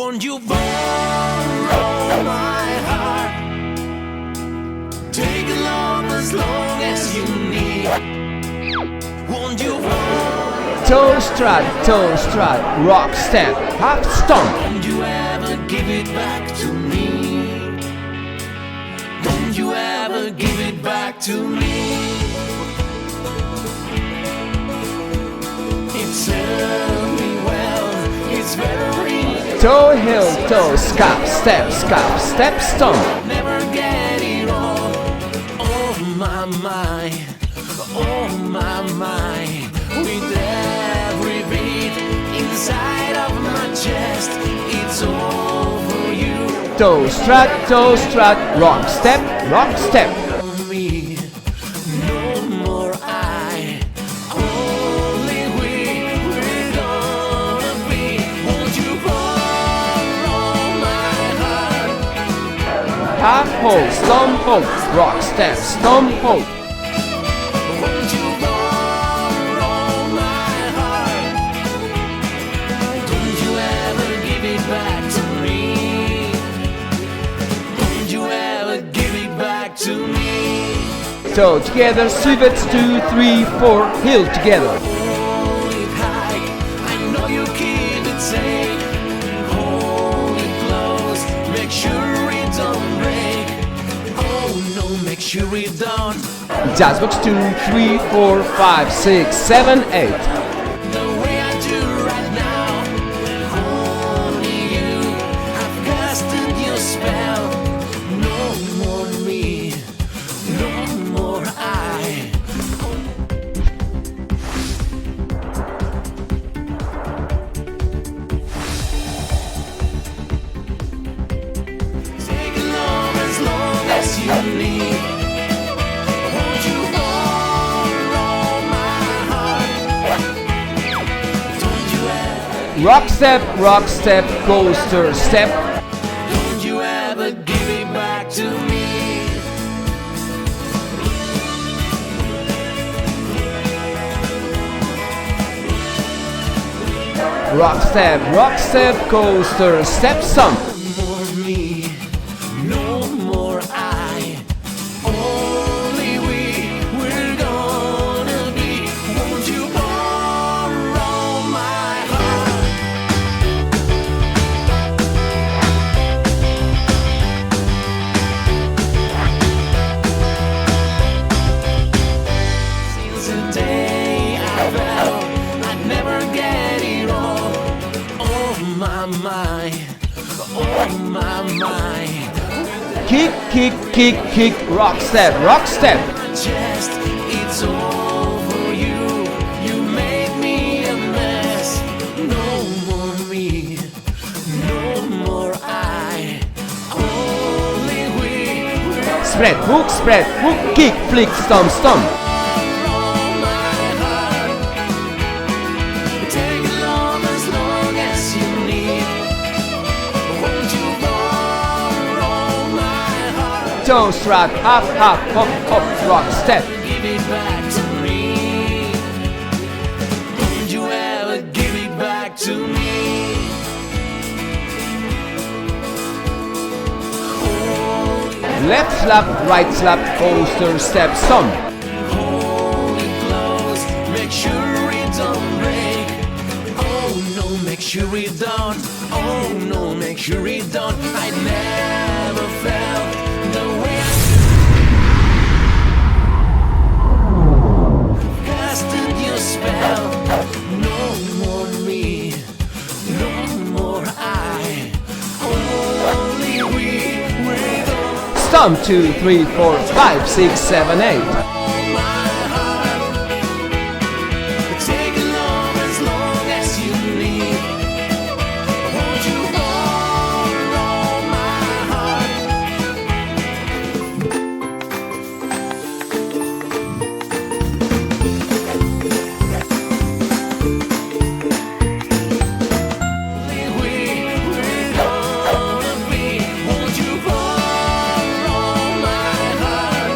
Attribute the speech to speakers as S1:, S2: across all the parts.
S1: Won't you borrow my heart? Take love as long as you need. Won't you borrow?
S2: Toe strut, rock step, half stomp.
S1: Won't you ever give it back to me? Won't you ever give it back to me? It served me well, it's very
S2: Toe heel, toe, scap, step, stomp.
S1: never get it all. Oh my, oh my. With every beat inside of my chest, it's all for you.
S2: Toe strut, rock step,
S1: Me, no more I. Only we're gonna be. Won't you borrow my heart?
S2: half hold, stomp hold, rock step, stomp hold.
S1: Won't you borrow my heart? Don't you ever give it back to me? Don't you ever give it back to me?
S2: Toe together, swivet 2, 3, 4, heel together.
S1: Hold it high, I know you keep it safe. Hold it close, make sure it don't break. Oh no, make sure it don't.
S2: Jazz box 2, 3, 4, 5, 6, 7, 8.
S1: The way I do right now, only you have casted your spell. No more me, no more I. Take love as long as you need. Won't you borrow my heart? Don't you ever,
S2: Rock step, coaster step.
S1: don't you ever give it back to me?
S2: Rock step, coaster step, stomp.
S1: No more me, no more I. Only we're gonna be. Won't you borrow my heart? Since the day I fell, I'd never get it all. Oh my, oh my.
S2: Kick, rock step.
S1: My chest, it's all for you. You made me a mess. No more me, no more I. Only we're
S2: Spread, hook, kick, flick, stomp.
S1: borrow my heart. Take love as long as you need. Won't you borrow my heart?
S2: Toe strut, hop, hop, rock step.
S1: Give it back to me. Don't you ever give it back to me?
S2: Left slap, right slap, coaster step, stomp.
S1: Hold it close, make sure it don't break. Oh no, make sure it don't. Oh no, make sure it don't. I never felt the way I casted your spell. No more me, no more I. Only we're gonna
S2: Stomp 2, 3, 4, 5, 6, 7, 8.
S1: take love as long as you need. Won't you borrow my heart? We're gonna be. Won't you borrow my heart?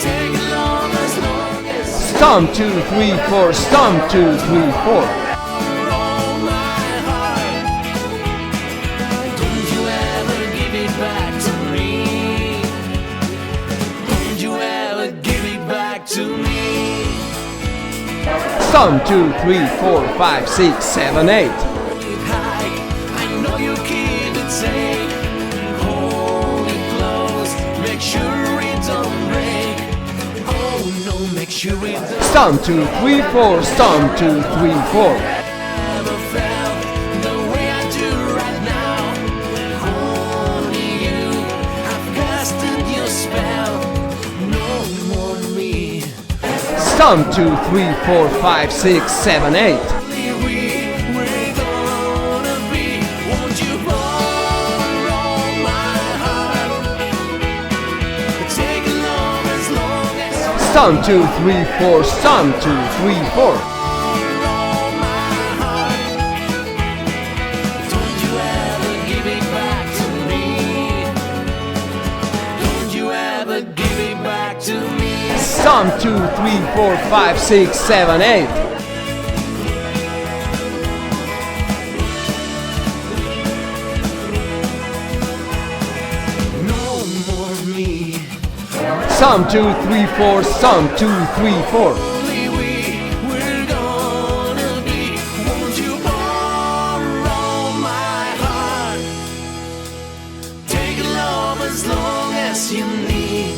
S1: Take love as long as
S2: Stomp 2, 3, 4, stomp 2, 3, 4.
S1: borrow my heart.
S2: Stomp 2, 3, 4, 5, 6, 7, 8.
S1: I know you keep it safe. Hold it close, make sure it don't break. Oh no, make sure it don't.
S2: Stomp 2, 3, 4, stomp 2, 3, 4.
S1: Never felt the way I do right now. Only you have casted your spell. No more me.
S2: Stomp 2, 3, 4, 5, 6, 7, 8.
S1: We're gonna be. Won't you borrow my heart? Take along as long as.
S2: Stomp 2, 3, 4, stomp 2, 3, 4.
S1: Borrow my heart. Don't you ever give it back to me. Don't you ever give it back to me.
S2: Stomp 2, 3, 4, 5, 6, 7, 8.
S1: No more me.
S2: Stomp 2, 3, 4, stomp 2, 3, 4.
S1: Only we're gonna be. Won't you borrow my heart? Take love as long as you need.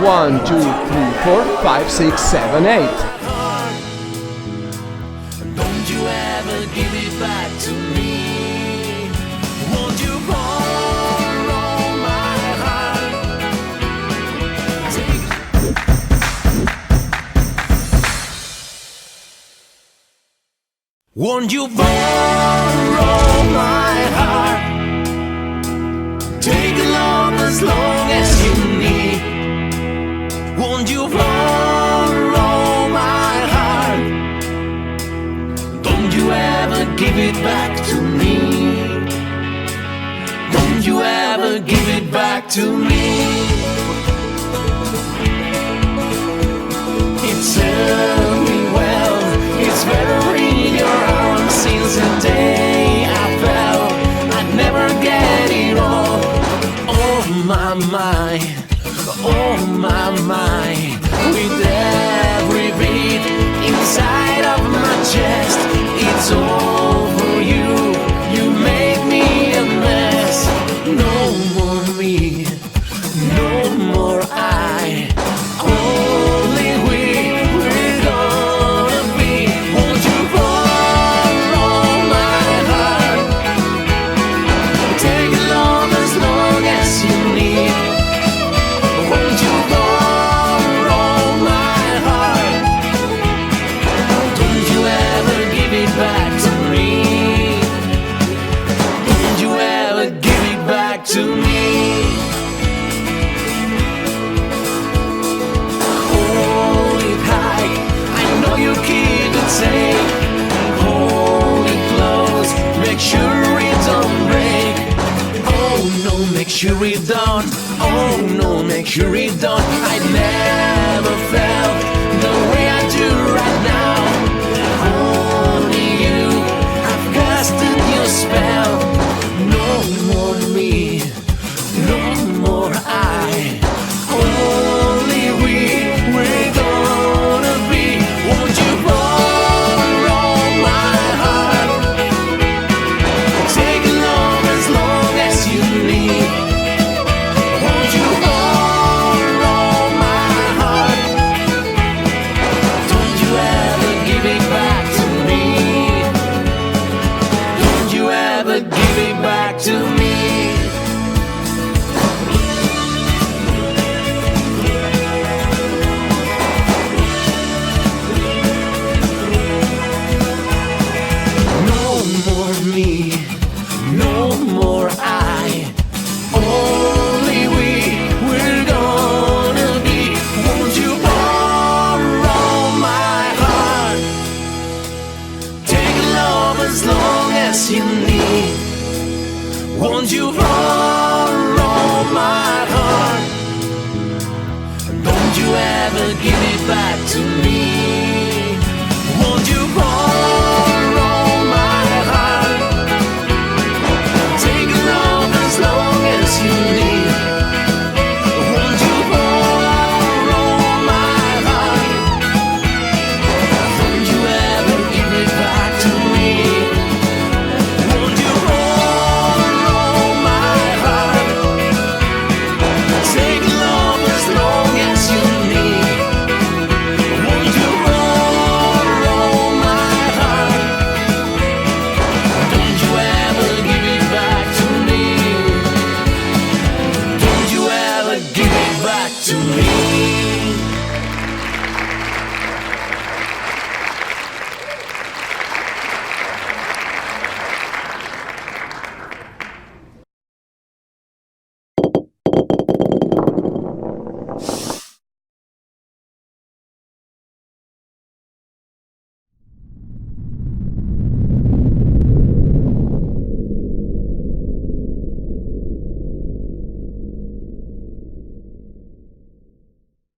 S2: 1, 2, 3, 4, 5, 6, 7, 8.
S1: Don't you ever give it back to me. Won't you borrow my heart? Won't you borrow my heart? Take along as long as you need. Won't you borrow my heart? Don't you ever give it back to me. Don't you ever give it back to me. It served me well. It's better in your arms since the day I fell. I'd never get it all. Oh my mind. Oh my mind, with every beat inside of my chest, it's all for you. You make me a mess. No more me, no more I. Only we're gonna be. Won't you borrow my heart? Take along as long as you need. Won't you borrow my heart? Don't you ever give it back to me. Don't you ever give it back to me. Hold it high, I know you keep it safe. Hold it close, make sure it don't break. Oh no, make sure it don't. Oh no, make sure it don't. I never felt